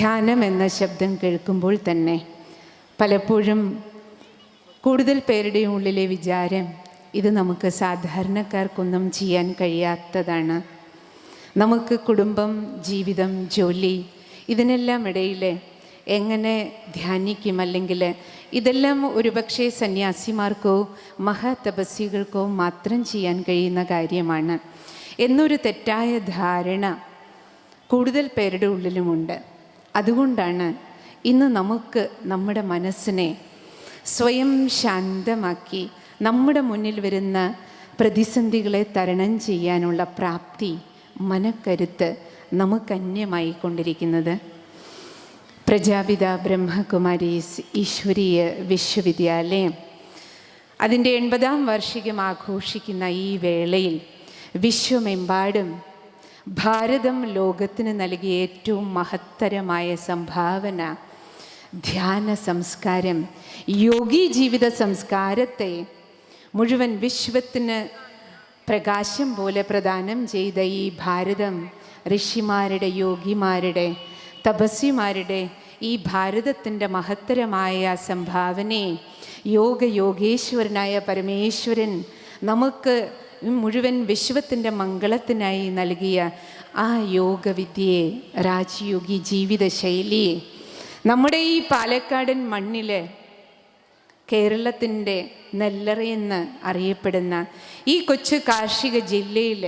ധ്യാനം എന്ന ശബ്ദം കേൾക്കുമ്പോൾ തന്നെ പലപ്പോഴും കൂടുതൽ പേരുടെ ഉള്ളിലെ വിചാരം ഇത് നമുക്ക് സാധാരണക്കാർക്കൊന്നും ചെയ്യാൻ കഴിയാത്തതാണ്. നമുക്ക് കുടുംബം, ജീവിതം, ജോലി ഇതിനെല്ലാം ഇടയിൽ എങ്ങനെ ധ്യാനിക്കും? അല്ലെങ്കിൽ ഇതെല്ലാം ഒരുപക്ഷെ സന്യാസിമാർക്കോ മഹാതപസ്വികൾക്കോ മാത്രം ചെയ്യാൻ കഴിയുന്ന കാര്യമാണ് എന്നൊരു തെറ്റായ ധാരണ കൂടുതൽ പേരുടെ ഉള്ളിലുമുണ്ട്. അതുകൊണ്ടാണ് ഇന്ന് നമുക്ക് നമ്മുടെ മനസ്സിനെ സ്വയം ശാന്തമാക്കി നമ്മുടെ മുന്നിൽ വരുന്ന പ്രതിസന്ധികളെ തരണം ചെയ്യാനുള്ള പ്രാപ്തി, മനക്കരുത്ത് നമുക്കന്യമായി കൊണ്ടിരിക്കുന്നത്. പ്രജാപിത ബ്രഹ്മകുമാരീസ് ഈശ്വരീയ വിശ്വവിദ്യാലയം അതിൻ്റെ 80ാം വാർഷികം ആഘോഷിക്കുന്ന ഈ വേളയിൽ വിശ്വമെമ്പാടും ഭാരതം ലോകത്തിന് നൽകിയ ഏറ്റവും മഹത്തരമായ സംഭാവന ധ്യാന സംസ്കാരം, യോഗി ജീവിത സംസ്കാരത്തെ മുഴുവൻ വിശ്വത്തിന് പ്രകാശം പോലെ പ്രദാനം ചെയ്ത ഈ ഭാരതം, ഋഷിമാരുടെ, യോഗിമാരുടെ, തപസ്വിമാരുടെ ഈ ഭാരതത്തിൻ്റെ മഹത്തരമായ സംഭാവനയെ യോഗേശ്വരനായ പരമേശ്വരൻ നമുക്ക് മുഴുവൻ വിശ്വത്തിൻ്റെ മംഗളത്തിനായി നൽകിയ ആ യോഗവിദ്യയെ, രാജയോഗി ജീവിത ശൈലിയെ നമ്മുടെ ഈ പാലക്കാടൻ മണ്ണിൽ, കേരളത്തിൻ്റെ നെല്ലറയെന്ന് അറിയപ്പെടുന്ന ഈ കൊച്ചു കാർഷിക ജില്ലയിൽ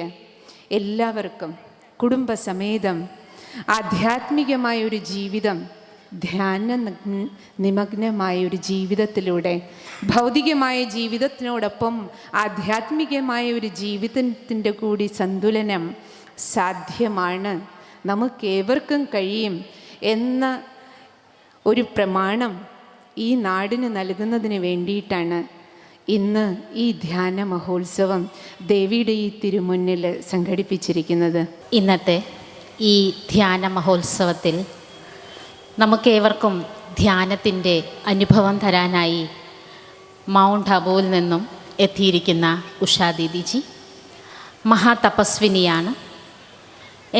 എല്ലാവർക്കും കുടുംബസമേതം ആധ്യാത്മികമായൊരു ജീവിതം, ധ്യാന നിമഗ്നമായൊരു ജീവിതത്തിലൂടെ ഭൗതികമായ ജീവിതത്തിനോടൊപ്പം ആധ്യാത്മികമായ ഒരു ജീവിതത്തിൻ്റെ കൂടി സന്തുലനം സാധ്യമാണ്, നമുക്കേവർക്കും കഴിയും എന്ന ഒരു പ്രമാണം ഈ നാടിന് നൽകുന്നതിന് വേണ്ടിയിട്ടാണ് ഇന്ന് ഈ ധ്യാന മഹോത്സവം ദേവിയുടെ ഈ തിരുമുന്നിൽ സംഘടിപ്പിച്ചിരിക്കുന്നത്. ഇന്നത്തെ ഈ ധ്യാന മഹോത്സവത്തിൽ നമുക്കേവർക്കും ധ്യാനത്തിൻ്റെ അനുഭവം തരാനായി മൗണ്ട് അബുവിൽ നിന്നും എത്തിയിരിക്കുന്ന ഉഷാ ദീദിജി മഹാതപസ്വിനിയാണ്.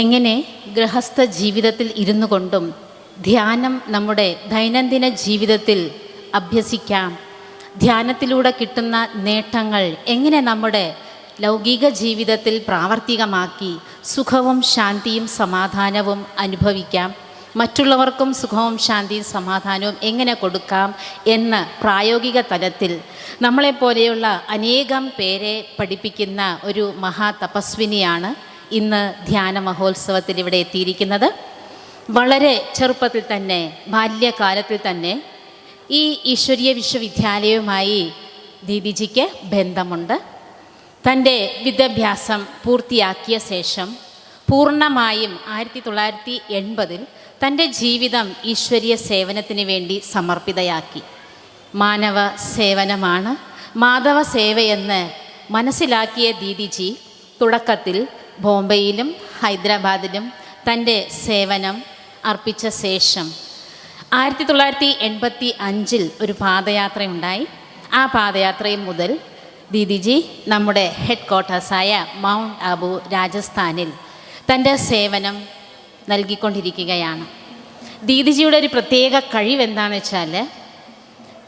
എങ്ങനെ ഗൃഹസ്ഥ ജീവിതത്തിൽ ഇരുന്നു കൊണ്ടും ധ്യാനം നമ്മുടെ ദൈനംദിന ജീവിതത്തിൽ അഭ്യസിക്കാം, ധ്യാനത്തിലൂടെ കിട്ടുന്ന നേട്ടങ്ങൾ എങ്ങനെ നമ്മുടെ ലൗകിക ജീവിതത്തിൽ പ്രാവർത്തികമാക്കി സുഖവും ശാന്തിയും സമാധാനവും അനുഭവിക്കാം, മറ്റുള്ളവർക്കും സുഖവും ശാന്തിയും സമാധാനവും എങ്ങനെ കൊടുക്കാം എന്ന് പ്രായോഗിക തലത്തിൽ നമ്മളെപ്പോലെയുള്ള അനേകം പേരെ പഠിപ്പിക്കുന്ന ഒരു മഹാതപസ്വിനിയാണ് ഇന്ന് ധ്യാന മഹോത്സവത്തിൽ ഇവിടെ എത്തിയിരിക്കുന്നത്. വളരെ ചെറുപ്പത്തിൽ തന്നെ, ബാല്യകാലത്തിൽ തന്നെ ഈ ഈശ്വരീയ വിശ്വവിദ്യാലയവുമായി ദീദിജിക്ക് ബന്ധമുണ്ട്. തൻ്റെ വിദ്യാഭ്യാസം പൂർത്തിയാക്കിയ ശേഷം പൂർണ്ണമായും 1980 തൻ്റെ ജീവിതം ഈശ്വരീയ സേവനത്തിന് വേണ്ടി സമർപ്പിതയാക്കി. മാനവ സേവനമാണ് മാധവ സേവയെന്ന് മനസ്സിലാക്കിയ ദീദിജി തുടക്കത്തിൽ ബോംബെയിലും ഹൈദരാബാദിലും തൻ്റെ സേവനം അർപ്പിച്ച ശേഷം 1985 ഒരു പാദയാത്രയുണ്ടായി. ആ പാദയാത്രയിൽ മുതൽ ദീദിജി നമ്മുടെ ഹെഡ് ക്വാർട്ടേഴ്സായ മൗണ്ട് അബു രാജസ്ഥാനിൽ തൻ്റെ സേവനം നൽകിക്കൊണ്ടിരിക്കുകയാണ്. ദീദിജിയുടെ ഒരു പ്രത്യേക കഴിവെന്താണെന്ന് വെച്ചാൽ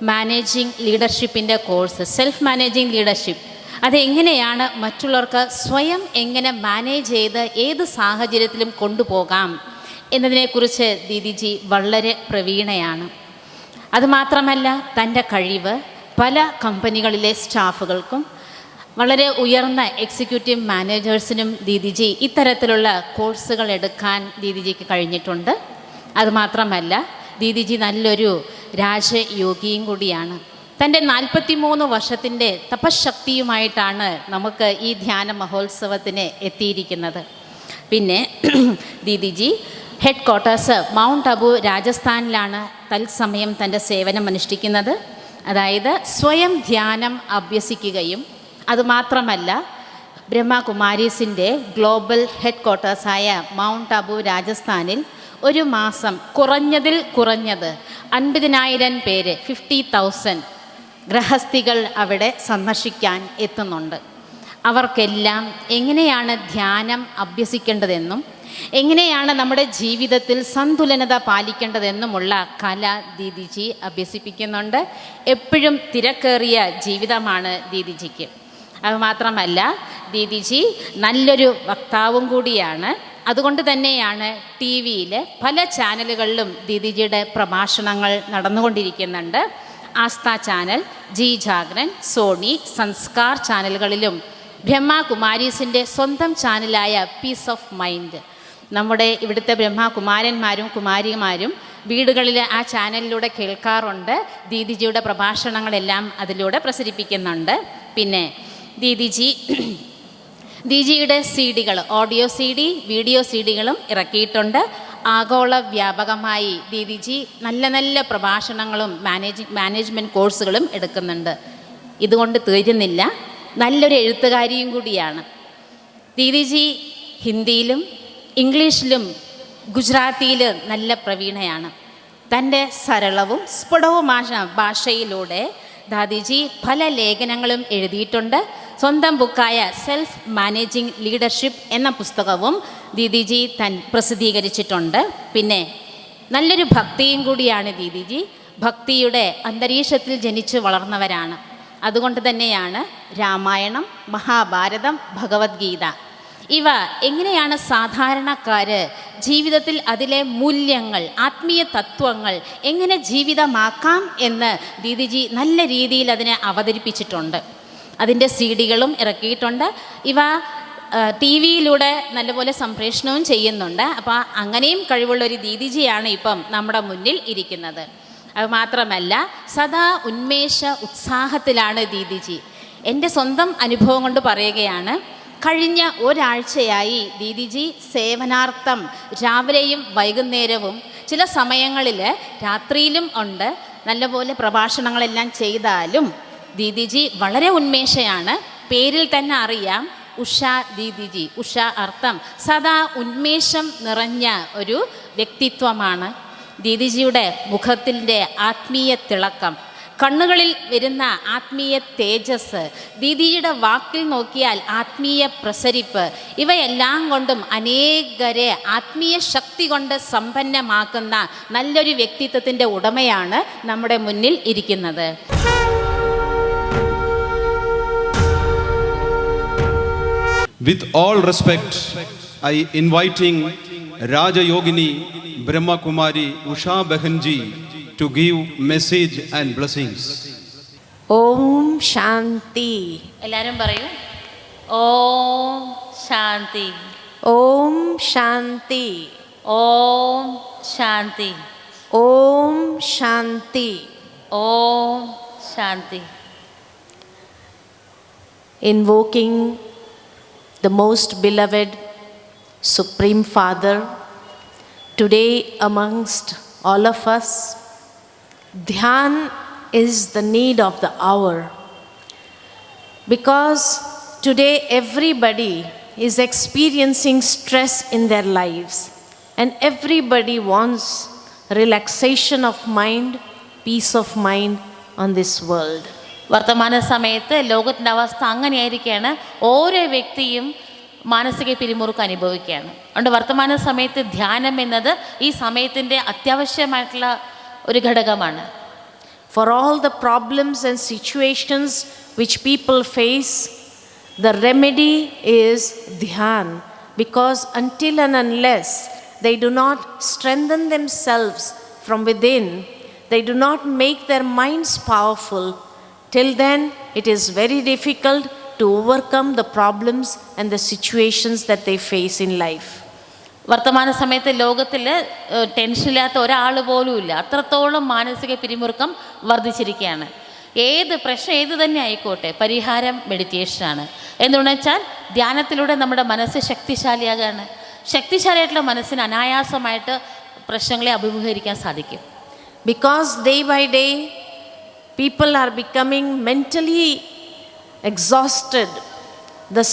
മാനേജിങ് ലീഡർഷിപ്പിൻ്റെ കോഴ്സ്, സെൽഫ് മാനേജിങ് ലീഡർഷിപ്പ്, അതെങ്ങനെയാണ് മറ്റുള്ളവർക്ക് സ്വയം എങ്ങനെ മാനേജ് ചെയ്ത് ഏത് സാഹചര്യത്തിലും കൊണ്ടുപോകാം എന്നതിനെക്കുറിച്ച് ദീദിജി വളരെ പ്രവീണയാണ്. അതുമാത്രമല്ല, തൻ്റെ കഴിവ് പല കമ്പനികളിലെ സ്റ്റാഫുകൾക്കും വളരെ ഉയർന്ന എക്സിക്യൂട്ടീവ് മാനേജേഴ്സിനും ദീദിജി ഇത്തരത്തിലുള്ള കോഴ്സുകൾ എടുക്കാൻ ദീദിജിക്ക് കഴിഞ്ഞിട്ടുണ്ട്. അതുമാത്രമല്ല, ദീദിജി നല്ലൊരു രാജയോഗിയും കൂടിയാണ്. തൻ്റെ 43 വർഷത്തിൻ്റെ തപശക്തിയുമായിട്ടാണ് നമുക്ക് ഈ ധ്യാന മഹോത്സവത്തിന് എത്തിയിരിക്കുന്നത്. പിന്നെ ദീദിജി ഹെഡ് ക്വാർട്ടേഴ്സ് മൗണ്ട് അബു രാജസ്ഥാനിലാണ് തത്സമയം തൻ്റെ സേവനം അനുഷ്ഠിക്കുന്നത്. അതായത് സ്വയം ധ്യാനം അഭ്യസിക്കുകയും അതുമാത്രമല്ല ബ്രഹ്മകുമാരീസിൻ്റെ ഗ്ലോബൽ ഹെഡ് ക്വാർട്ടേഴ്സായ മൗണ്ട് അബു രാജസ്ഥാനിൽ ഒരു മാസം കുറഞ്ഞത് 50,000 പേര് 50,000 ഗൃഹസ്ഥികൾ അവിടെ സന്ദർശിക്കാൻ എത്തുന്നുണ്ട്. അവർക്കെല്ലാം എങ്ങനെയാണ് ധ്യാനം അഭ്യസിക്കേണ്ടതെന്നും എങ്ങനെയാണ് നമ്മുടെ ജീവിതത്തിൽ സന്തുലനത പാലിക്കേണ്ടതെന്നുമുള്ള കല ദീദിജി അഭ്യസിപ്പിക്കുന്നുണ്ട്. എപ്പോഴും തിരക്കേറിയ ജീവിതമാണ് ദീദിജിക്ക്. അതുമാത്രമല്ല, ദീദിജി നല്ലൊരു വക്താവും കൂടിയാണ്. അതുകൊണ്ട് തന്നെയാണ് ടി വിയിൽ പല ചാനലുകളിലും ദീദിജിയുടെ പ്രഭാഷണങ്ങൾ നടന്നുകൊണ്ടിരിക്കുന്നുണ്ട്. ആസ്ഥ ചാനൽ, ജി ജാഗ്രൻ, സോണി, സംസ്കാർ ചാനലുകളിലും ബ്രഹ്മകുമാരീസിൻ്റെ സ്വന്തം ചാനലായ പീസ് ഓഫ് മൈൻഡ്, നമ്മുടെ ഇവിടുത്തെ ബ്രഹ്മകുമാരന്മാരും കുമാരിമാരും വീടുകളിൽ ആ ചാനലിലൂടെ കേൾക്കാറുണ്ട്. ദീദിജിയുടെ പ്രഭാഷണങ്ങളെല്ലാം അതിലൂടെ പ്രസരിപ്പിക്കുന്നുണ്ട്. പിന്നെ ദീദിജിയുടെ CD-കൾ, ഓഡിയോ CD, വീഡിയോ CD-കളും ഇറക്കിയിട്ടുണ്ട്. ആഗോള വ്യാപകമായി ദീദിജി നല്ല നല്ല പ്രഭാഷണങ്ങളും മാനേജ്മെൻറ്റ് കോഴ്സുകളും എടുക്കുന്നുണ്ട്. ഇതുകൊണ്ട് തീരുന്നില്ല, നല്ലൊരു എഴുത്തുകാരിയും കൂടിയാണ്. ദീദിജി ഹിന്ദിയിലും ഇംഗ്ലീഷിലും ഗുജറാത്തിയിൽ നല്ല പ്രവീണയാണ്. തൻ്റെ സരളവും സ്ഫുടവുമായ ഭാഷയിലൂടെ ദാദിജി പല ലേഖനങ്ങളും എഴുതിയിട്ടുണ്ട്. സ്വന്തം ബുക്കായ സെൽഫ് മാനേജിങ് ലീഡർഷിപ്പ് എന്ന പുസ്തകവും ദീദിജി പ്രസിദ്ധീകരിച്ചിട്ടുണ്ട്. പിന്നെ നല്ലൊരു ഭക്തിയും കൂടിയാണ് ദീദിജി. ഭക്തിയുടെ അന്തരീക്ഷത്തിൽ ജനിച്ചു വളർന്നവരാണ്. അതുകൊണ്ട് തന്നെയാണ് രാമായണം, മഹാഭാരതം, ഭഗവത്ഗീത ഇവ എങ്ങനെയാണ് സാധാരണക്കാർ ജീവിതത്തിൽ അതിലെ മൂല്യങ്ങൾ, ആത്മീയ തത്വങ്ങൾ എങ്ങനെ ജീവിതമാക്കാം എന്ന് ദീദിജി നല്ല രീതിയിൽ അതിനെ അവതരിപ്പിച്ചിട്ടുണ്ട്. അതിൻ്റെ CD-കളും ഇറക്കിയിട്ടുണ്ട്. ഇവ TV-യിലൂടെ നല്ലപോലെ സംപ്രേഷണവും ചെയ്യുന്നുണ്ട്. അപ്പോൾ അങ്ങനെയും കഴിവുള്ളൊരു ദീദിജിയാണ് ഇപ്പം നമ്മുടെ മുന്നിൽ ഇരിക്കുന്നത്. അതുമാത്രമല്ല, സദാ ഉന്മേഷ ഉത്സാഹത്തിലാണ് ദീദിജി. എൻ്റെ സ്വന്തം അനുഭവം കൊണ്ട് പറയുകയാണ്, കഴിഞ്ഞ ഒരാഴ്ചയായി ദീദിജി സേവനാർത്ഥം രാവിലെയും വൈകുന്നേരവും ചില സമയങ്ങളിൽ രാത്രിയിലും ഉണ്ട് നല്ലപോലെ പ്രഭാഷണങ്ങളെല്ലാം ചെയ്താലും ദീദിജി വളരെ ഉന്മേഷയാണ്. പേരിൽ തന്നെ അറിയാം, ഉഷ ദീദിജി. ഉഷ അർത്ഥം സദാ ഉന്മേഷം നിറഞ്ഞ ഒരു വ്യക്തിത്വമാണ്. ദീദിജിയുടെ മുഖത്തിൻ്റെ ആത്മീയ തിളക്കം, കണ്ണുകളിൽ വരുന്ന ആത്മീയ തേജസ്, ദീദിയുടെ വാക്കിൽ നോക്കിയാൽ ആത്മീയ പ്രസരിപ്പ്, ഇവയെല്ലാം കൊണ്ടും അനേകരെ ആത്മീയ ശക്തി കൊണ്ട് സമ്പന്നമാക്കുന്ന നല്ലൊരു വ്യക്തിത്വത്തിൻ്റെ ഉടമയാണ് നമ്മുടെ മുന്നിൽ ഇരിക്കുന്നത്. With all respect, I inviting Rajayogini Brahma Kumari Usha Behanji to give message and blessings. Om Shanti. എല്ലാവരും പറയൂ, Om Shanti, Om Shanti, Om Shanti, Om Shanti, Om Shanti. Invoking the most beloved Supreme Father, today amongst all of us, Dhyan is the need of the hour. Because today everybody is experiencing stress in their lives and everybody wants relaxation of mind, peace of mind on this world. വർത്തമാന സമയത്ത് ലോകത്തിൻ്റെ അവസ്ഥ അങ്ങനെയായിരിക്കുകയാണ്. ഓരോ വ്യക്തിയും മാനസിക പിരിമുറുക്കം അനുഭവിക്കുകയാണ്. അതുകൊണ്ട് വർത്തമാന സമയത്ത് ധ്യാനം എന്നത് ഈ സമയത്തിൻ്റെ അത്യാവശ്യമായിട്ടുള്ള ഒരു ഘടകമാണ്. For all the problems and situations which people face, the remedy is dhyan. Because until and unless they do not strengthen themselves from within, they do not make their minds powerful, till then it is very difficult to overcome the problems and the situations that they face in life. വർത്തമാന സമയത്ത് ലോകത്തിൽ ടെൻഷനില്ലാത്ത ഒരാൾ പോലും ഇല്ല. അത്രത്തോളം മാനസിക പിരിമുറുക്കം വർദ്ധിച്ചിരിക്കുകയാണ്. ഏത് പ്രശ്നം ഏത് തന്നെ ആയിക്കോട്ടെ, പരിഹാരം മെഡിറ്റേഷനാണ്. എന്തുകൊണ്ടെന്ന് വെച്ചാൽ ധ്യാനത്തിലൂടെ നമ്മുടെ മനസ്സ് ശക്തിശാലിയാകാണ്. ശക്തിശാലിയായിട്ടുള്ള മനസ്സിന് അനായാസമായിട്ട് പ്രശ്നങ്ങളെ അഭിമുഖീകരിക്കാൻ സാധിക്കും. Because day by day people are becoming mentally exhausted. The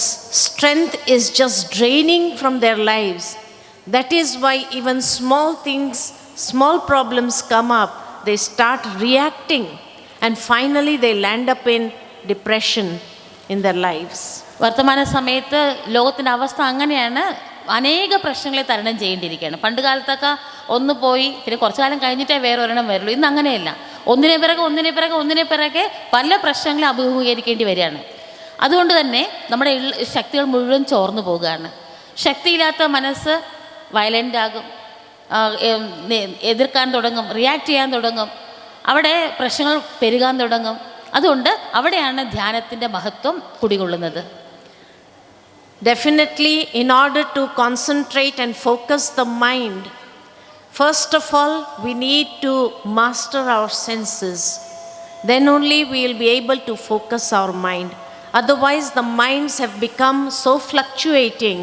strength is just draining from their lives. That is why even small things, small problems come up, they start reacting and finally they land up in depression in their lives. വർത്തമാന സമയത്ത് ലോകത്തിൻ്റെ അവസ്ഥ അങ്ങനെയാണ്. അനേക പ്രശ്നങ്ങളെ തരണം ചെയ്യേണ്ടിയിരിക്കുകയാണ്. പണ്ട് കാലത്തൊക്കെ ഒന്ന് പോയി പിന്നെ കുറച്ചു കാലം കഴിഞ്ഞിട്ടേ വേറെ ഒരെണ്ണം വരുള്ളൂ. ഇന്ന് അങ്ങനെയല്ല, ഒന്നിനെ പിറകെ പല പ്രശ്നങ്ങളെ അഭിമുഖീകരിക്കേണ്ടി വരികയാണ്. അതുകൊണ്ട് തന്നെ നമ്മുടെ ശക്തികൾ മുഴുവൻ ചോർന്നു പോവുകയാണ്. ശക്തിയില്ലാത്ത മനസ്സ് വയലൻ്റ് ആകും, എതിർക്കാൻ തുടങ്ങും, റിയാക്ട് ചെയ്യാൻ തുടങ്ങും, അവിടെ പ്രശ്നങ്ങൾ പെരുകാൻ തുടങ്ങും. അതുകൊണ്ട് അവിടെയാണ് ധ്യാനത്തിൻ്റെ മഹത്വം കുടികൊള്ളുന്നത്. Definitely, in order to concentrate and focus the mind, first of all, we need to master our senses. Then only we will be able to focus our mind. Otherwise, the minds have become so fluctuating.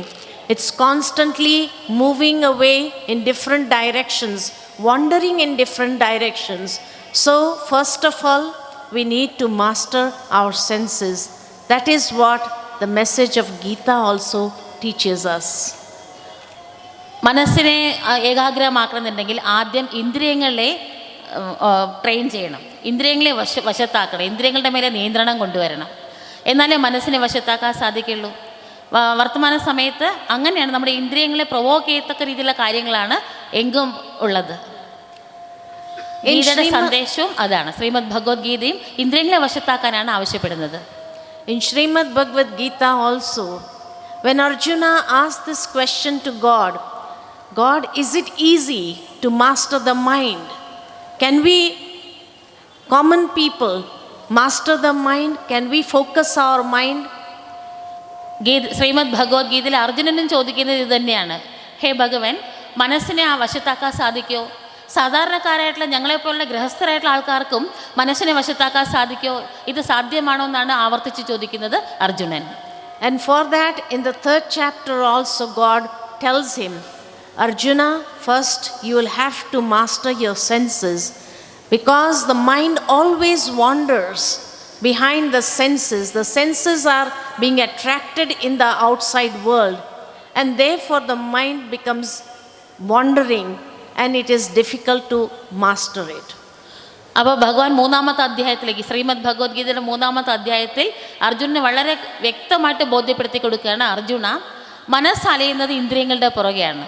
It's constantly moving away in different directions, wandering in different directions. So, first of all, we need to master our senses. That is what the message of Gita also teaches us. മനസ്സിനെ ഏകാഗ്രമാക്കണമെന്നുണ്ടെങ്കിൽ ആദ്യം ഇന്ദ്രിയങ്ങളെ train ചെയ്യണം, ഇന്ദ്രിയങ്ങളെ വശത്താക്കണം, ഇന്ദ്രിയങ്ങളുടെ മേലെ നിയന്ത്രണം കൊണ്ടുവരണം. എന്നാലേ മനസ്സിനെ വശത്താക്കാൻ സാധിക്കുള്ളൂ. വർത്തമാന സമയത്ത് അങ്ങനെയാണ്, നമ്മുടെ ഇന്ദ്രിയങ്ങളെ പ്രൊവോക്ക് ചെയ്യത്തക്ക രീതിയിലുള്ള കാര്യങ്ങളാണ് എങ്കും ഉള്ളത്. ഗീതയുടെ സന്ദേശവും അതാണ്. ശ്രീമദ് ഭഗവത്ഗീതയും ഇന്ദ്രിയങ്ങളെ വശത്താക്കാനാണ് ആവശ്യപ്പെടുന്നത്. In Srimad Bhagavad Gita also, when Arjuna asked this question to God, God, is it easy to master the mind? Can we, common people, master the mind? Can we focus our mind? Shrimad ഭഗവത്ഗീതയിൽ അർജുനനും ചോദിക്കുന്നത് ഇത് തന്നെയാണ്. ഹേ ഭഗവൻ, മനസ്സിനെ ആ വശത്താക്കാൻ സാധിക്കുമോ? സാധാരണക്കാരായിട്ടുള്ള ഞങ്ങളെപ്പോലുള്ള ഗൃഹസ്ഥരായിട്ടുള്ള ആൾക്കാർക്കും മനസ്സിനെ വശത്താക്കാൻ സാധിക്കുമോ? ഇത് സാധ്യമാണോ എന്നാണ് ആവർത്തിച്ച് ചോദിക്കുന്നത് Arjunan. And for that, in the 3rd chapter also, God tells him, Arjuna, first you will have to master your senses, because the mind always wanders behind the senses. The senses are being attracted in the outside world, and therefore the mind becomes wandering and it is difficult to master it. അപ്പോൾ ഭഗവാൻ 3-ാമത്തെ അധ്യായത്തിലേക്ക്, ശ്രീമദ് ഭഗവത്ഗീതയുടെ 3-ാമത്തെ അധ്യായത്തിൽ അർജുനനെ വളരെ വ്യക്തമായിട്ട് ബോധ്യപ്പെടുത്തി കൊടുക്കുകയാണ്. അർജുന, മനസ്സലയുന്നത് ഇന്ദ്രിയങ്ങളുടെ പുറകെയാണ്.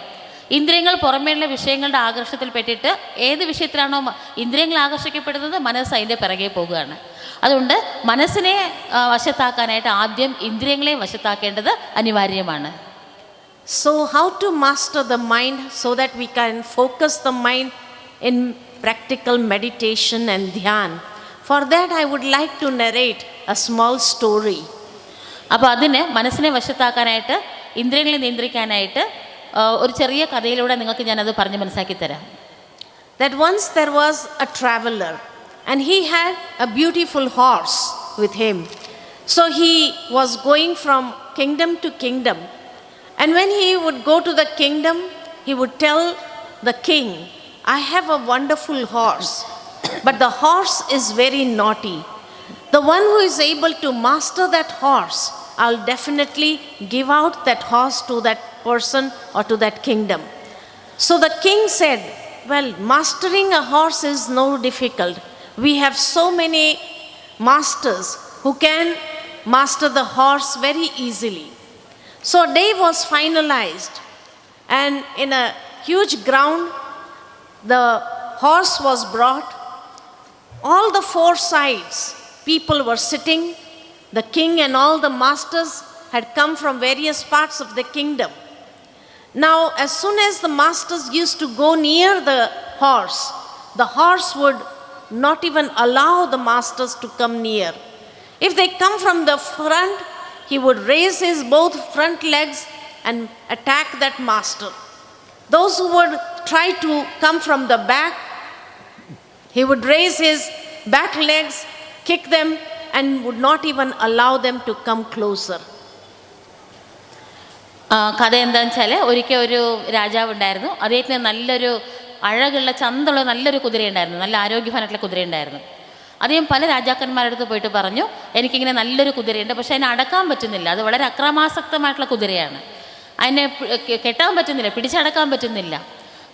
ഇന്ദ്രിയങ്ങൾ പുറമേയുള്ള വിഷയങ്ങളുടെ ആകർഷത്തിൽ പെട്ടിട്ട് ഏത് വിഷയത്തിലാണോ ഇന്ദ്രിയങ്ങൾ ആകർഷിക്കപ്പെടുന്നത്, മനസ്സ് അതിൻ്റെ പിറകെ പോകുകയാണ്. അതുകൊണ്ട് മനസ്സിനെ വശത്താക്കാനായിട്ട് ആദ്യം ഇന്ദ്രിയങ്ങളെ വശത്താക്കേണ്ടത് അനിവാര്യമാണ്. So how to master the mind so that we can focus the mind in practical meditation and dhyan? For that I would like to narrate a small story. അപ്പോൾ അതിന് മനസ്സിനെ വശത്താക്കാനായിട്ട്, ഇന്ദ്രിയങ്ങളെ നിയന്ത്രിക്കാനായിട്ട് ഒരു ചെറിയ കഥയിലൂടെ നിങ്ങൾക്ക് ഞാനത് പറഞ്ഞ് മനസ്സിലാക്കി തരാം. That once there was a traveler and he had a beautiful horse with him. So he was going from kingdom to kingdom. And when he would go to the kingdom, he would tell the king, I have a wonderful horse, but the horse is very naughty. The one who is able to master that horse, I'll definitely give out that horse to that person or to that kingdom. So the king said, well, mastering a horse is no difficult. We have so many masters who can master the horse very easily. So a day was finalized, and in a huge ground, the horse was brought. All the 4 sides, people were sitting. The king and all the masters had come from various parts of the kingdom. Now, as soon as the masters used to go near the horse would not even allow the masters to come near. If they come from the front, he would raise his both front legs and attack that master. Those who would try to come from the back, he would raise his back legs, kick them, and would not even allow them to come closer. കഥ എന്താണെന്ന് വെച്ചാൽ, ഒരിക്കൽ ഒരു രാജാവ് ഉണ്ടായിരുന്നു. അദ്ദേഹത്തിന് നല്ലൊരു അഴകുള്ള ചന്തമുള്ള നല്ലൊരു കുതിരയുണ്ടായിരുന്നു, നല്ല ആരോഗ്യവാനായിട്ടുള്ള കുതിരയുണ്ടായിരുന്നു. അദ്ദേഹം പല രാജാക്കന്മാരുടെ അടുത്ത് പോയിട്ട് പറഞ്ഞു, എനിക്കിങ്ങനെ നല്ലൊരു കുതിരയുണ്ട്, പക്ഷേ അതിനെ അടക്കാൻ പറ്റുന്നില്ല, അത് വളരെ അക്രമാസക്തമായിട്ടുള്ള കുതിരയാണ്, അതിനെ കെട്ടാൻ പറ്റുന്നില്ല, പിടിച്ചടക്കാൻ പറ്റുന്നില്ല.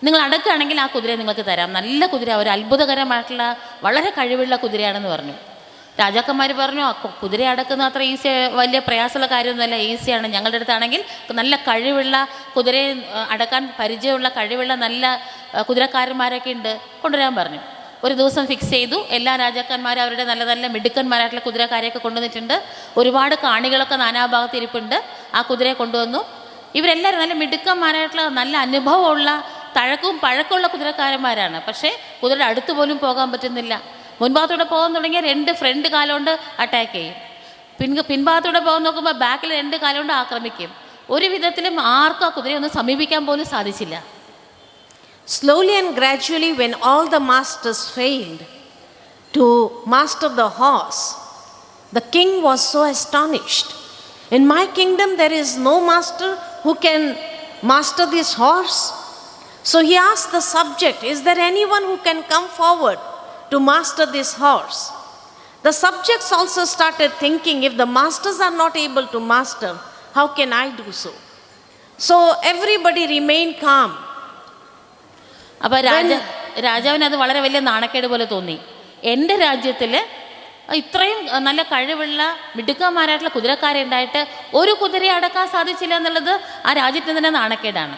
നിങ്ങൾ അടക്കുകയാണെങ്കിൽ ആ കുതിരയെ നിങ്ങൾക്ക് തരാം, നല്ല കുതിര, ഒരു അത്ഭുതകരമായിട്ടുള്ള വളരെ കഴിവുള്ള കുതിരയാണെന്ന് പറഞ്ഞു. രാജാക്കന്മാർ പറഞ്ഞു കുതിര അടക്കുന്ന അത്ര ഈസി, വലിയ പ്രയാസമുള്ള കാര്യമൊന്നുമല്ല, ഈസിയാണ്. ഞങ്ങളുടെ അടുത്താണെങ്കിൽ നല്ല കഴിവുള്ള കുതിരയെ അടക്കാൻ പരിചയമുള്ള കഴിവുള്ള നല്ല കുതിരക്കാരന്മാരൊക്കെ ഉണ്ട്, കൊണ്ടുവരാൻ പറഞ്ഞു. ഒരു ദിവസം ഫിക്സ് ചെയ്തു. എല്ലാ രാജാക്കന്മാരും അവരുടെ നല്ല നല്ല മിടുക്കന്മാരായിട്ടുള്ള കുതിരക്കാരെയൊക്കെ കൊണ്ടുവന്നിട്ടുണ്ട്. ഒരുപാട് കാണികളൊക്കെ നാനാഭാഗത്ത് ഇരിപ്പുണ്ട്. ആ കുതിരയെ കൊണ്ടുവന്നു. ഇവരെല്ലാവരും നല്ല മിടുക്കന്മാരായിട്ടുള്ള നല്ല അനുഭവമുള്ള തഴക്കവും പഴക്കമുള്ള കുതിരക്കാരന്മാരാണ്. പക്ഷേ കുതിരയുടെ അടുത്ത് പോലും പോകാൻ പറ്റുന്നില്ല. മുൻഭാഗത്തൂടെ പോകാൻ തുടങ്ങിയാൽ 2 ഫ്രണ്ട് കാലുകൊണ്ട് അറ്റാക്ക് ചെയ്യും. പിൻഭാഗത്തൂടെ പോകാൻ നോക്കുമ്പോൾ ബാക്കിൽ 2 കാലുകൊണ്ട് ആക്രമിക്കും. ഒരു വിധത്തിലും ആർക്കും ആ കുതിരയെ ഒന്ന് സമീപിക്കാൻ പോലും സാധിച്ചില്ല. Slowly and gradually, when all the masters failed to master the horse, the king was so astonished. In my kingdom, there is no master who can master this horse. So he asked the subject, is there anyone who can come forward to master this horse? The subjects also started thinking, if the masters are not able to master, how can I do so? So everybody remained calm. അപ്പോൾ രാജാവിന് അത് വളരെ വലിയ നാണക്കേട് പോലെ തോന്നി. എൻ്റെ രാജ്യത്തിൽ ഇത്രയും നല്ല കഴിവുള്ള മിടുക്കന്മാരായിട്ടുള്ള കുതിരക്കാരെ ഉണ്ടായിട്ട് ഒരു കുതിരയെ അടക്കാൻ സാധിച്ചില്ല എന്നുള്ളത് ആ രാജ്യത്തിന് തന്നെ നാണക്കേടാണ്.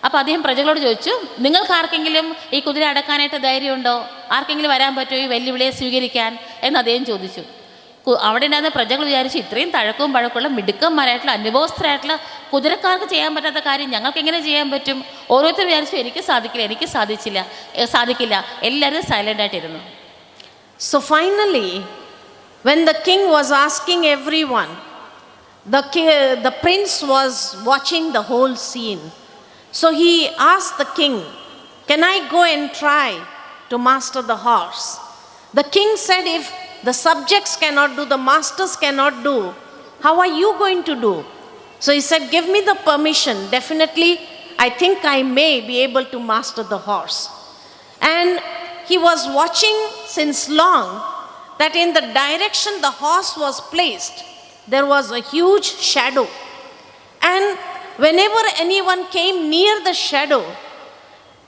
അപ്പോൾ അദ്ദേഹം പ്രജകളോട് ചോദിച്ചു, നിങ്ങൾക്ക് ആർക്കെങ്കിലും ഈ കുതിര അടക്കാനായിട്ട് ധൈര്യമുണ്ടോ? ആർക്കെങ്കിലും വരാൻ പറ്റുമോ ഈ വെല്ലുവിളിയെ സ്വീകരിക്കാൻ എന്ന് അദ്ദേഹം ചോദിച്ചു. അവിടെ ഉണ്ടായിരുന്ന പ്രജകൾ വിചാരിച്ചു, ഇത്രയും തഴക്കവും പഴക്കമുള്ള മിടുക്കന്മാരായിട്ടുള്ള അനുഭവസ്ഥരായിട്ടുള്ള കുതിരക്കാർക്ക് ചെയ്യാൻ പറ്റാത്ത കാര്യം ഞങ്ങൾക്ക് എങ്ങനെ ചെയ്യാൻ പറ്റും? ഓരോരുത്തരും വിചാരിച്ചു, എനിക്ക് സാധിക്കില്ല. എല്ലാവരും silent ആയിട്ടിരുന്നു. So finally, when the king was asking everyone, the prince was watching the whole scene. So he asked the king, can I go and try to master the horse? The king said, if the subjects cannot do, the masters cannot do, how are you going to do? So he said, give me the permission. Definitely, I think I may be able to master the horse. And he was watching since long that in the direction the horse was placed, there was a huge shadow. And whenever anyone came near the shadow,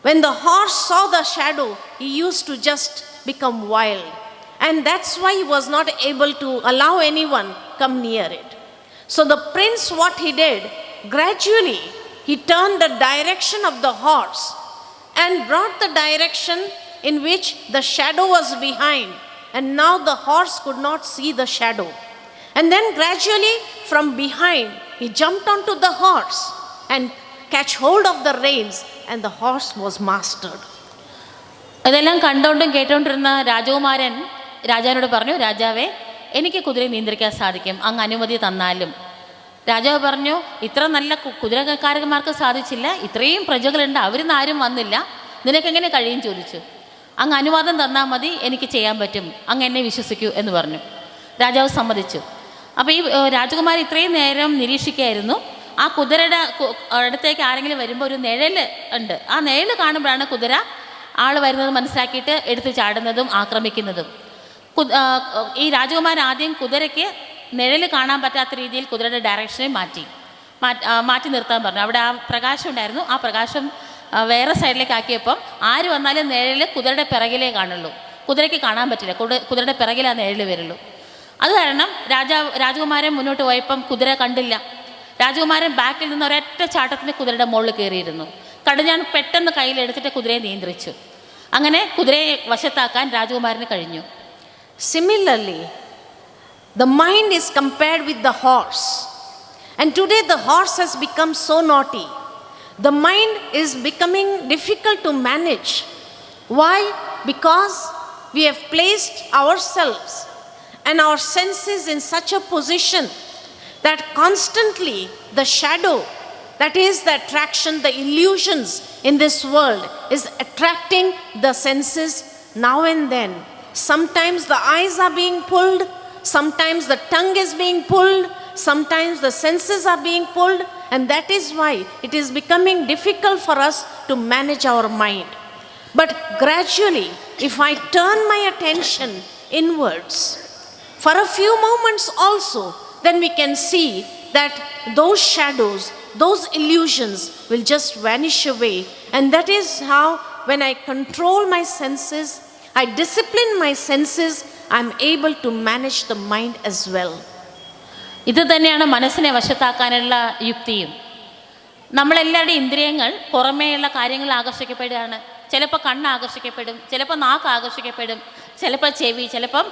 when the horse saw the shadow, he used to just become wild. And that's why he was not able to allow anyone come near it. So the prince, what he did, gradually he turned the direction of the horse and brought the direction in which the shadow was behind. And now the horse could not see the shadow. And then gradually from behind, he jumped onto the horse and catch hold of the reins, and the horse was mastered. അതെല്ലാം കണ്ടോണ്ടും കേട്ടോണ്ടിരുന്ന രാജകുമാരൻ രാജാവിനോട് പറഞ്ഞു, രാജാവേ, എനിക്ക് കുതിരയെ നിയന്ത്രിക്കാൻ സാധിക്കും, അങ്ങ് അനുമതി തന്നാലും. രാജാവ് പറഞ്ഞു, ഇത്ര നല്ല കുതിരക്കാരന്മാർക്ക് സാധിച്ചില്ല, ഇത്രയും പ്രജകളുണ്ട്, അവരിന്ന് ആരും വന്നില്ല, നിനക്കെങ്ങനെ കഴിയും ചോദിച്ചു. അങ്ങ് അനുവാദം തന്നാൽ മതി, എനിക്ക് ചെയ്യാൻ പറ്റും, അങ്ങ് എന്നെ വിശ്വസിക്കൂ എന്ന് പറഞ്ഞു. രാജാവ് സമ്മതിച്ചു. അപ്പോൾ ഈ രാജകുമാരൻ ഇത്രയും നേരം നിരീക്ഷിക്കുകയായിരുന്നു. ആ കുതിരയുടെ അടുത്തേക്ക് ആരെങ്കിലും വരുമ്പോൾ ഒരു നിഴൽ ഉണ്ട്. ആ നിഴൽ കാണുമ്പോഴാണ് കുതിര ആൾ വരുന്നത് മനസ്സിലാക്കിയിട്ട് എടുത്ത് ചാടുന്നതും ആക്രമിക്കുന്നതും. ഈ രാജകുമാരൻ ആദ്യം കുതിരയ്ക്ക് നിഴൽ കാണാൻ പറ്റാത്ത രീതിയിൽ കുതിരയുടെ ഡയറക്ഷനെ മാറ്റി നിർത്താൻ പറഞ്ഞു. അവിടെ ആ പ്രകാശം ഉണ്ടായിരുന്നു. ആ പ്രകാശം വേറെ സൈഡിലേക്ക് ആക്കിയപ്പം ആര് വന്നാലും നിഴൽ കുതിരയുടെ പിറകിലേ കാണുള്ളൂ, കുതിരയ്ക്ക് കാണാൻ പറ്റില്ല, കുതിരയുടെ പിറകിൽ ആ നിഴൽ വരുള്ളൂ. അത് കാരണം രാജകുമാരൻ മുന്നോട്ട് പോയപ്പം കുതിര കണ്ടില്ല. രാജകുമാരൻ ബാക്കിൽ നിന്ന് ഒരൊറ്റ ചാട്ടത്തിന് കുതിരയുടെ മുകളിൽ കയറിയിരുന്നു. കടുഞ്ഞാൻ പെട്ടെന്ന് കയ്യിലെടുത്തിട്ട് കുതിരയെ നിയന്ത്രിച്ചു. അങ്ങനെ കുതിരയെ വശത്താക്കാൻ രാജകുമാരന് കഴിഞ്ഞു. Similarly, the mind is compared with the horse. And today the horse has become so naughty. The mind is becoming difficult to manage. Why? Because we have placed ourselves and our senses in such a position that constantly the shadow, that is the attraction, the illusions in this world is attracting the senses now and then. Sometimes the eyes are being pulled, sometimes the tongue is being pulled, sometimes the senses are being pulled, and that is why it is becoming difficult for us to manage our mind. But gradually, if I turn my attention inwards for a few moments also, then we can see that those shadows, those illusions will just vanish away. And that is how, when I control my senses, I discipline my senses, I'm able to manage the mind as well. ഇത് തന്നെയാണ് മനസ്സിനെ വശത്താക്കാനുള്ള യുക്തിയും. നമ്മളെല്ലാവരുടെയും ഇന്ദ്രിയങ്ങൾ പുറമേയുള്ള കാര്യങ്ങൾ ആകർഷിക്കപ്പെടുകയാണ്. ചിലപ്പോൾ കണ്ണ് ആകർഷിക്കപ്പെടും, ചിലപ്പോൾ നാക്ക് ആകർഷിക്കപ്പെടും, ചിലപ്പോൾ ചെവി, ചിലപ്പം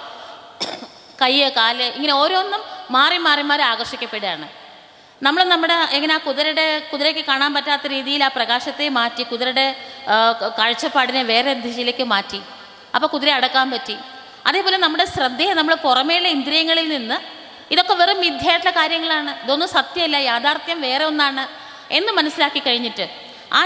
കയ്യ്, കാല്, ഇങ്ങനെ ഓരോന്നും മാറി മാറി മാറി ആകർഷിക്കപ്പെടുകയാണ്. നമ്മുടെ എങ്ങനെ കുതിരയ്ക്ക് കാണാൻ പറ്റാത്ത രീതിയിൽ ആ പ്രകാശത്തെ മാറ്റി കുതിരയുടെ കാഴ്ചപ്പാടിനെ വേറെ ദിശയിലേക്ക് മാറ്റി. അപ്പോൾ കുതിര അടക്കാൻ പറ്റി. അതേപോലെ നമ്മുടെ ശ്രദ്ധയെ നമ്മൾ പുറമേയുള്ള ഇന്ദ്രിയങ്ങളിൽ നിന്ന് ഇതൊക്കെ വെറും മിഥ്യയായിട്ടുള്ള കാര്യങ്ങളാണ്, ഇതൊന്നും സത്യമല്ല, യാഥാർത്ഥ്യം വേറെ ഒന്നാണ് എന്ന് മനസ്സിലാക്കി കഴിഞ്ഞിട്ട് ആ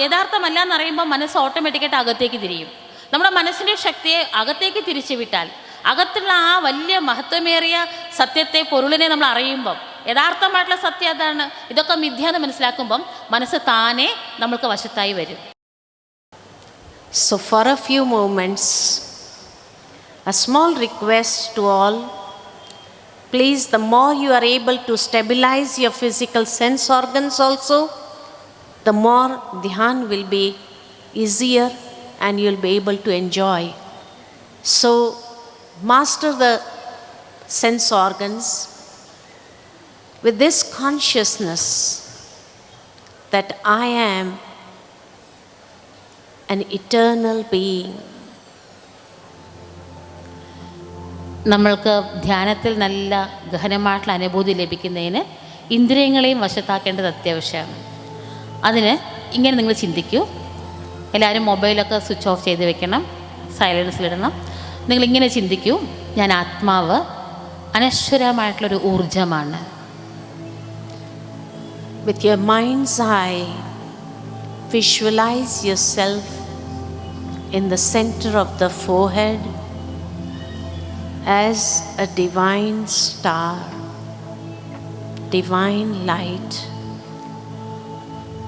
യഥാർത്ഥമല്ല എന്നറിയുമ്പോൾ മനസ്സ് ഓട്ടോമാറ്റിക്കായിട്ട് അകത്തേക്ക് തിരിയും. നമ്മുടെ മനസ്സിൻ്റെ ശക്തിയെ അകത്തേക്ക് തിരിച്ചു വിട്ടാൽ അകത്തുള്ള ആ വലിയ മഹത്വമേറിയ സത്യത്തെ, പൊരുളിനെ നമ്മൾ അറിയുമ്പം യഥാർത്ഥമായിട്ടുള്ള സത്യം അതാണ്, ഇതൊക്കെ മിഥ്യ എന്ന് മനസ്സിലാക്കുമ്പം മനസ്സ് താനെ നമ്മൾക്ക് വശത്തായി വരും. So for a few moments, a small request to all, please, the more you are able to stabilize your physical sense organs also, the more dhyan will be easier and you'll be able to enjoy. So master the sense organs with this consciousness that I am an eternal being. നമ്മൾക്ക് ധ്യാനത്തിൽ നല്ല ഗഹനമായിട്ടുള്ള അനുഭൂതി ലഭിക്കുന്നതിന് ഇന്ദ്രിയങ്ങളെയും വശത്താക്കേണ്ടത് അത്യാവശ്യമാണ്. അതിന് ഇങ്ങനെ നിങ്ങൾ ചിന്തിക്കൂ. എല്ലാവരും മൊബൈലൊക്കെ സ്വിച്ച് ഓഫ് ചെയ്ത് വെക്കണം, സൈലൻസിലിടണം. നിങ്ങളിങ്ങനെ ചിന്തിക്കൂ, ഞാൻ ആത്മാവ് അനശ്വരമായിട്ടുള്ളൊരു ഊർജമാണ്. With your mind's eye, visualize yourself in the center of the forehead as a divine star, divine light.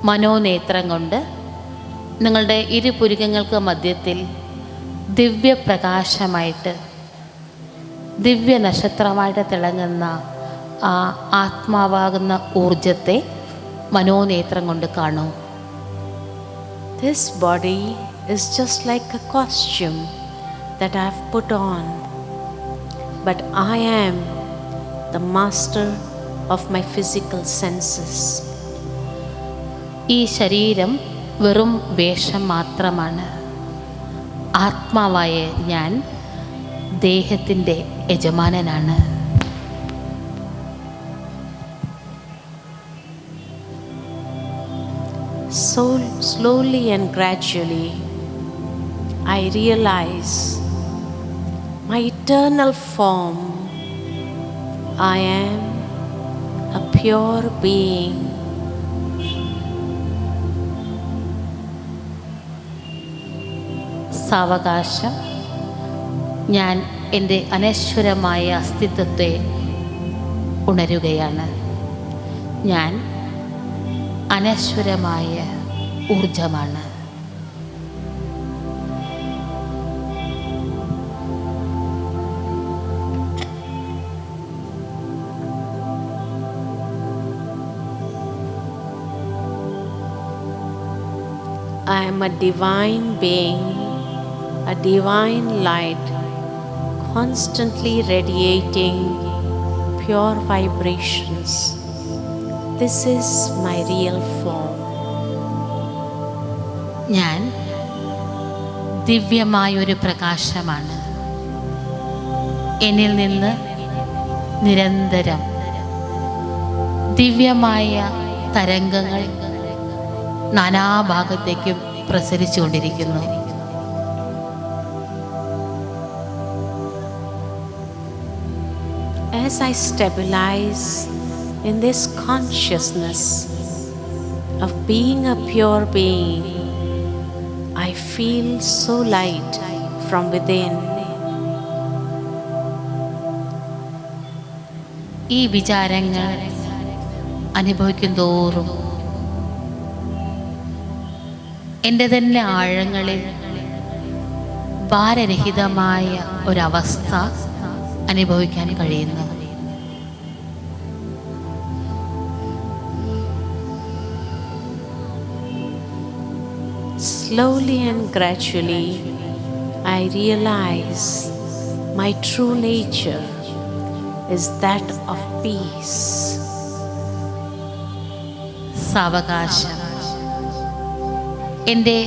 മനോനേത്രം കൊണ്ട് നിങ്ങളുടെ ഇരുപുരുകങ്ങൾക്ക് മധ്യത്തിൽ ദിവ്യപ്രകാശമായിട്ട്, ദിവ്യ നക്ഷത്രമായിട്ട് തിളങ്ങുന്ന ആ ആത്മാവാകുന്ന ഊർജത്തെ മനോനേത്രം കൊണ്ട് കാണൂ. This body is just like a costume that I have put on, but I am the master of my physical senses. ഈ ശരീരം വെറും വേഷം മാത്രമാണ്. ആത്മാവായ ഞാൻ ദേഹത്തിൻ്റെ യജമാനനാണ്. So slowly and gradually, I realize my eternal form. I am a pure being. സാവകാശം ഞാൻ എൻ്റെ അനശ്വരമായ അസ്തിത്വത്തെ ഉണരുകയാണ്. ഞാൻ അനശ്വരമായ ഊർജമാണ്. I am a divine being, a divine light, constantly radiating pure vibrations. This is my real form. ഞാൻ ദിവ്യമായൊരു പ്രകാശമാണ്. എന്നിൽ നിന്ന് നിരന്തരം ദിവ്യമായ തരംഗങ്ങൾ നാനാഭാഗത്തേക്കും പ്രസരിച്ചുകൊണ്ടിരിക്കുന്നു. As I stabilize in this consciousness of being a pure being, I feel so light from within. ഈ വിചാരങ്ങൾ അനുഭവിക്കും തോറും എൻ്റെ തന്നെ ആഴങ്ങളിൽ ഭാരരഹിതമായ ഒരവസ്ഥ അനുഭവിക്കാൻ കഴിയുന്നു. Slowly and gradually, I realize my true nature is that of peace. സാവകാശം. എൻ്റെ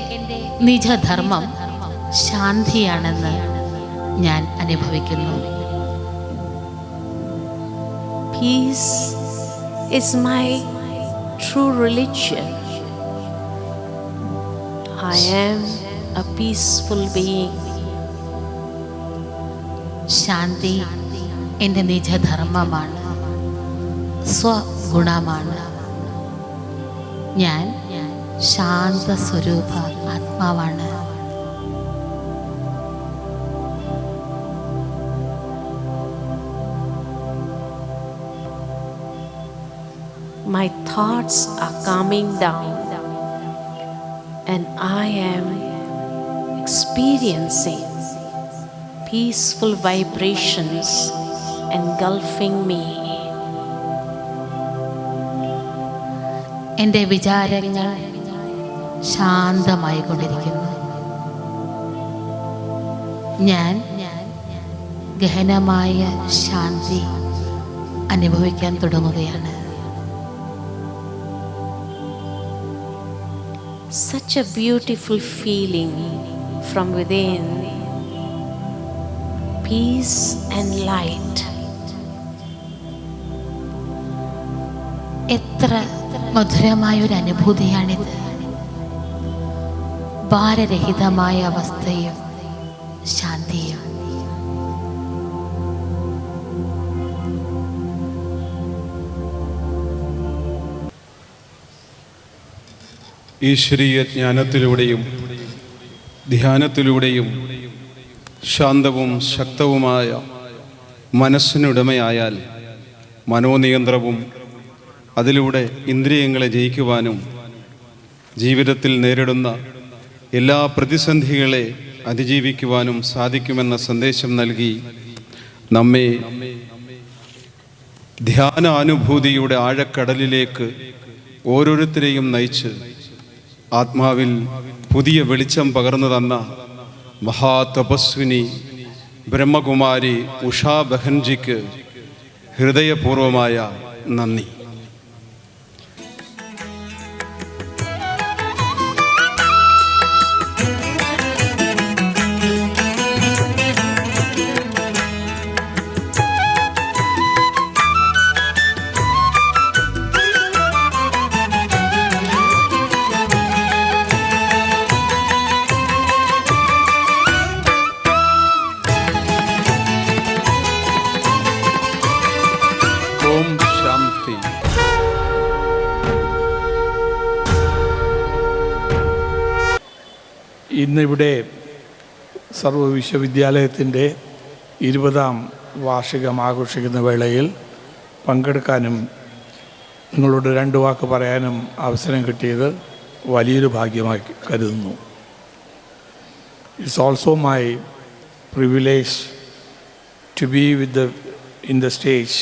നിജധർമ്മം ശാന്തിയാണെന്ന് ഞാൻ അനുഭവിക്കുന്നു. Peace is my true religion. I am a peaceful being. ശാന്തി എൻ്റെ നിജധർമ്മമാണ്, സ്വഗുണമാണ്. ഞാൻ ശാന്ത സ്വരൂപ ആത്മാവാണ്. My thoughts are calming down and I am experiencing peaceful vibrations engulfing me. എൻ്റെ വിചാരങ്ങൾ ശാന്തമായി കൊണ്ടിരിക്കുന്നു. ഞാൻ ഗഹനമായ ശാന്തി അനുഭവിക്കാൻ തുടങ്ങുകയാണ്. Such a beautiful feeling from within. Peace and light. എത്ര മധുരമായൊരു അനുഭൂതിയാണിത്. ഭാരരഹിതമായ അവസ്ഥയും ശാന്തിയും. ഈശ്വരീയ ജ്ഞാനത്തിലൂടെയും ധ്യാനത്തിലൂടെയും ശാന്തവും ശക്തവുമായ മനസ്സിനുടമയായാൽ മനോനിയന്ത്രവും അതിലൂടെ ഇന്ദ്രിയങ്ങളെ ജയിക്കുവാനും ജീവിതത്തിൽ നേരിടുന്ന എല്ലാ പ്രതിസന്ധികളെ അതിജീവിക്കുവാനും സാധിക്കുമെന്ന സന്ദേശം നൽകി നമ്മെ ധ്യാനാനുഭൂതിയുടെ ആഴക്കടലിലേക്ക് ഓരോരുത്തരെയും നയിച്ച് ആത്മാവിൽ പുതിയ വെളിച്ചം പകർന്നു തന്ന മഹാതപസ്വിനി ബ്രഹ്മകുമാരി ഉഷാ ബഹൻജിക്ക് ഹൃദയപൂർവമായ നന്ദി. ഓം ശാന്തി. ഇന്നിവിടെ സർവ്വ വിശ്വവിദ്യാലയത്തിൻ്റെ 20ാം വാർഷികം ആഘോഷിക്കുന്ന വേളയിൽ പങ്കെടുക്കാനും നിങ്ങളോട് 2 വാക്ക് പറയാനും അവസരം കിട്ടിയത് വലിയൊരു ഭാഗ്യമായി കരുതുന്നു. It's also my privilege to be in the stage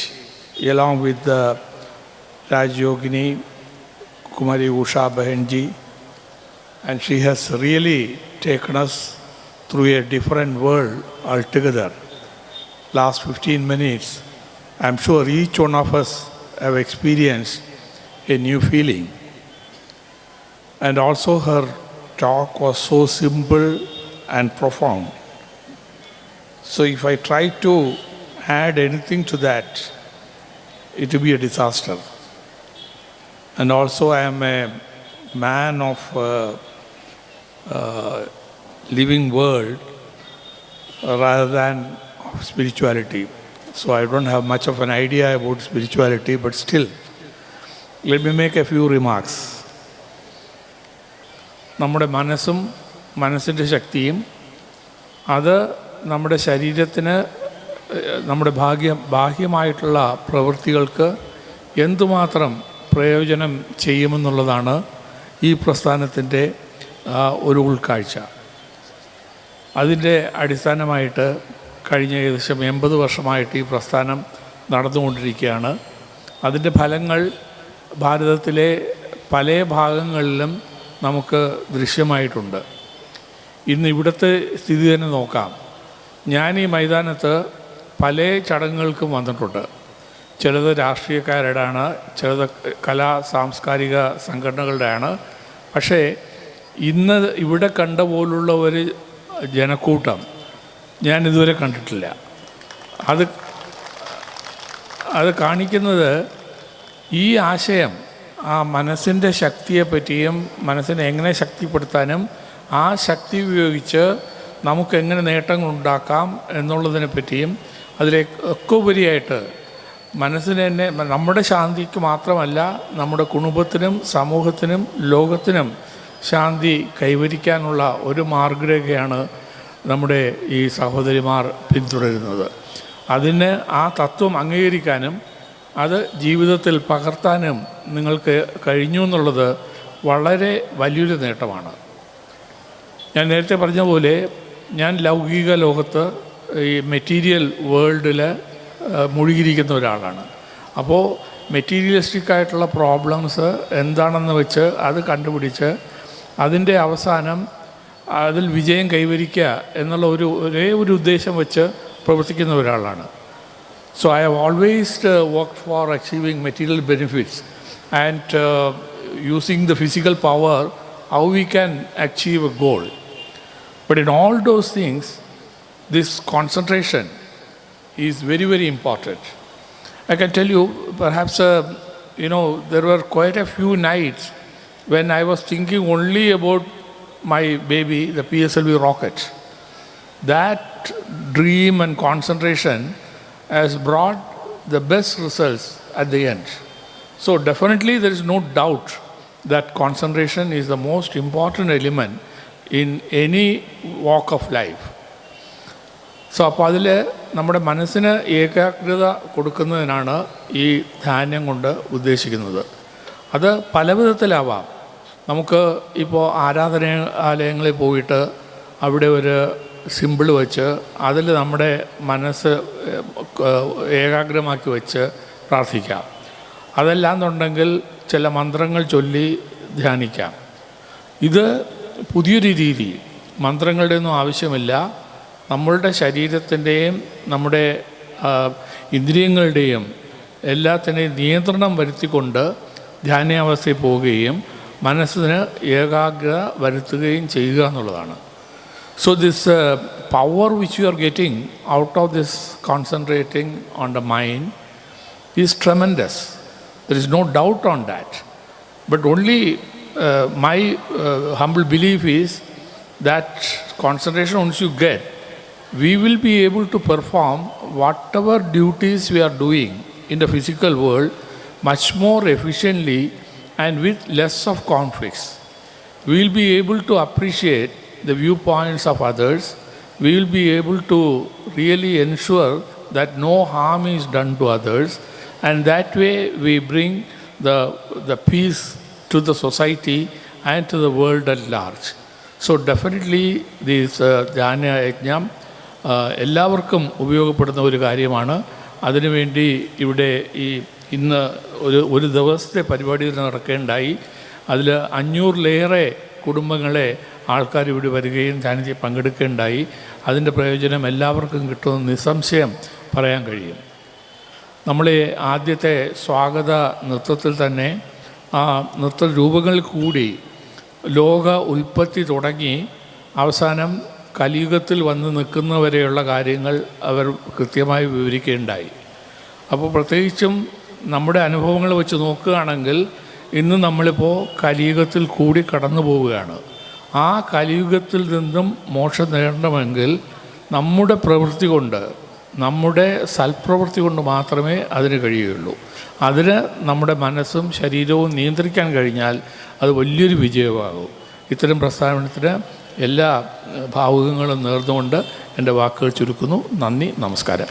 along with the Rajyogini Kumari Usha Bahenji, and she has really taken us through a different world altogether. Last 15 minutes, I'm sure each one of us have experienced a new feeling. And also her talk was so simple and profound. So if I try to add anything to that, it will be a disaster. And also I am a man of living world rather than of spirituality. So I don't have much of an idea about spirituality, but still, let me make a few remarks. നമ്മുടെ മനസ്സിൻ്റെ ശക്തിയും അത് നമ്മുടെ ശരീരത്തിന് നമ്മുടെ ബാഹ്യമായിട്ടുള്ള പ്രവൃത്തികൾക്ക് എന്തുമാത്രം പ്രയോജനം ചെയ്യുമെന്നുള്ളതാണ് ഈ പ്രസ്ഥാനത്തിൻ്റെ ഒരു ഉൾക്കാഴ്ച. അതിൻ്റെ അടിസ്ഥാനമായിട്ട് കഴിഞ്ഞ ഏകദേശം 80 വർഷമായിട്ട് ഈ പ്രസ്ഥാനം നടന്നുകൊണ്ടിരിക്കുകയാണ്. അതിൻ്റെ ഫലങ്ങൾ ഭാരതത്തിലെ പല ഭാഗങ്ങളിലും നമുക്ക് ദൃശ്യമായിട്ടുണ്ട്. ഇന്ന് ഇവിടുത്തെ സ്ഥിതി തന്നെ നോക്കാം. ഞാൻ ഈ മൈതാനത്ത് പല ചടങ്ങുകൾക്കും വന്നിട്ടുണ്ട്. ചിലത് രാഷ്ട്രീയക്കാരുടെയാണ്, ചിലത് കലാ സാംസ്കാരിക സംഘടനകളുടെയാണ്. പക്ഷേ ഇന്ന് ഇവിടെ കണ്ട പോലുള്ള ഒരു ജനക്കൂട്ടം ഞാൻ ഇതുവരെ കണ്ടിട്ടില്ല. അത് കാണിക്കുന്നത് ഈ ആശയം, ആ മനസ്സിൻ്റെ ശക്തിയെപ്പറ്റിയും മനസ്സിനെ എങ്ങനെ ശക്തിപ്പെടുത്താനും ആ ശക്തി ഉപയോഗിച്ച് നമുക്കെങ്ങനെ നേട്ടങ്ങളുണ്ടാക്കാം എന്നുള്ളതിനെ പറ്റിയും അതിലേക്കൊക്കെ ഉപരിയായിട്ട് മനസ്സിനെ തന്നെ നമ്മുടെ ശാന്തിക്ക് മാത്രമല്ല നമ്മുടെ കുടുംബത്തിനും സമൂഹത്തിനും ലോകത്തിനും ശാന്തി കൈവരിക്കാനുള്ള ഒരു മാർഗരേഖയാണ് നമ്മുടെ ഈ സഹോദരിമാർ പിന്തുടരുന്നത്. അതിന് ആ തത്വം അംഗീകരിക്കാനും അത് ജീവിതത്തിൽ പകർത്താനും നിങ്ങൾക്ക് കഴിഞ്ഞു എന്നുള്ളത് വളരെ വലിയൊരു നേട്ടമാണ്. ഞാൻ നേരത്തെ പറഞ്ഞ പോലെ ഞാൻ ലൗകിക ലോകത്ത് ഈ മെറ്റീരിയൽ വേൾഡിൽ മുഴുകിയിരിക്കുന്ന ഒരാളാണ്. അപ്പോൾ മെറ്റീരിയലിസ്റ്റിക്കായിട്ടുള്ള പ്രോബ്ലംസ് എന്താണെന്ന് വെച്ച് അത് കണ്ടുപിടിച്ച് അതിൻ്റെ അവസാനം അതിൽ വിജയം കൈവരിക്കുക എന്നുള്ള ഒരേ ഒരു ഉദ്ദേശം വെച്ച് പ്രവർത്തിക്കുന്ന ഒരാളാണ്. So I have always worked for achieving material benefits and using the physical power, how we can achieve a goal. But in all those things, this concentration is very, very important. I can tell you, perhaps, there were quite a few nights when I was thinking only about my baby, the PSLV rocket. That dream and concentration has brought the best results at the end. So definitely there is no doubt that concentration is the most important element in any walk of life. So അപ്പോൾ അതിൽ നമ്മുടെ മനസ്സിന് ഏകാഗ്രത കൊടുക്കുന്നതിനാണ് ഈ ധ്യാനം കൊണ്ട് ഉദ്ദേശിക്കുന്നത്. അത് പല വിധത്തിലാവാം. നമുക്ക് ഇപ്പോൾ ആരാധനാലയങ്ങളിൽ പോയിട്ട് അവിടെ ഒരു സിമ്പിൾ വെച്ച് അതിൽ നമ്മുടെ മനസ്സ് ഏകാഗ്രമാക്കി വെച്ച് പ്രാർത്ഥിക്കാം. അതല്ലാന്നുണ്ടെങ്കിൽ ചില മന്ത്രങ്ങൾ ചൊല്ലി ധ്യാനിക്കാം. ഇത് പുതിയൊരു രീതി. മന്ത്രങ്ങളുടെ ഒന്നും ആവശ്യമില്ല. നമ്മളുടെ ശരീരത്തിൻ്റെയും നമ്മുടെ ഇന്ദ്രിയങ്ങളുടെയും എല്ലാത്തിനെയും നിയന്ത്രണം വരുത്തിക്കൊണ്ട് ധ്യാനാവസ്ഥയിൽ പോവുകയും മനസ്സിന് ഏകാഗ്രത വരുത്തുകയും ചെയ്യുക എന്നുള്ളതാണ്. So this power which you are getting out of this concentrating on the mind is tremendous. There is no doubt on that. But only my humble belief is that concentration once you get, we will be able to perform whatever duties we are doing in the physical world much more efficiently and with less of conflicts. We will be able to appreciate the viewpoints of others. We will be able to really ensure that no harm is done to others, and that way we bring the peace to the society and to the world at large. So definitely this Dhyana Yajnam എല്ലാവർക്കും ഉപയോഗപ്പെടുന്ന ഒരു കാര്യമാണ്. അതിനുവേണ്ടി ഇവിടെ ഇന്ന് ഒരു ദിവസത്തെ പരിപാടി നടക്കേണ്ടായി. അതിൽ 500-ലേറെ കുടുംബങ്ങളെ ആൾക്കാർ ഇവിടെ വരികയും ധ്യാനത്തിൽ പങ്കെടുക്കുകയുണ്ടായി. അതിൻ്റെ പ്രയോജനം എല്ലാവർക്കും കിട്ടുമെന്ന് നിസ്സംശയം പറയാൻ കഴിയും. നമ്മളെ ആദ്യത്തെ സ്വാഗത നൃത്തത്തിൽ തന്നെ ആ നൃത്ത രൂപങ്ങളിൽ കൂടി ലോക ഉൽപ്പത്തി തുടങ്ങി അവസാനം കലിയുഗത്തിൽ വന്ന് നിൽക്കുന്നവരെയുള്ള കാര്യങ്ങൾ അവർ കൃത്യമായി വിവരിക്കുകയുണ്ടായി. അപ്പോൾ പ്രത്യേകിച്ചും നമ്മുടെ അനുഭവങ്ങൾ വെച്ച് നോക്കുകയാണെങ്കിൽ ഇന്ന് നമ്മളിപ്പോൾ കലിയുഗത്തിൽ കൂടി കടന്നു പോവുകയാണ്. ആ കലിയുഗത്തിൽ നിന്നും മോക്ഷം നേടണമെങ്കിൽ നമ്മുടെ പ്രവൃത്തി കൊണ്ട്, നമ്മുടെ സൽപ്രവൃത്തി കൊണ്ട് മാത്രമേ അതിന് കഴിയുകയുള്ളൂ. അതിന് നമ്മുടെ മനസ്സും ശരീരവും നിയന്ത്രിക്കാൻ കഴിഞ്ഞാൽ അത് വലിയൊരു വിജയമാകും. ഇത്തരം പ്രസ്ഥാനത്തിന് എല്ലാ ഭാവുകങ്ങളും നേർന്നുകൊണ്ട് എൻ്റെ വാക്കുകൾ ചുരുക്കുന്നു. നന്ദി, നമസ്കാരം.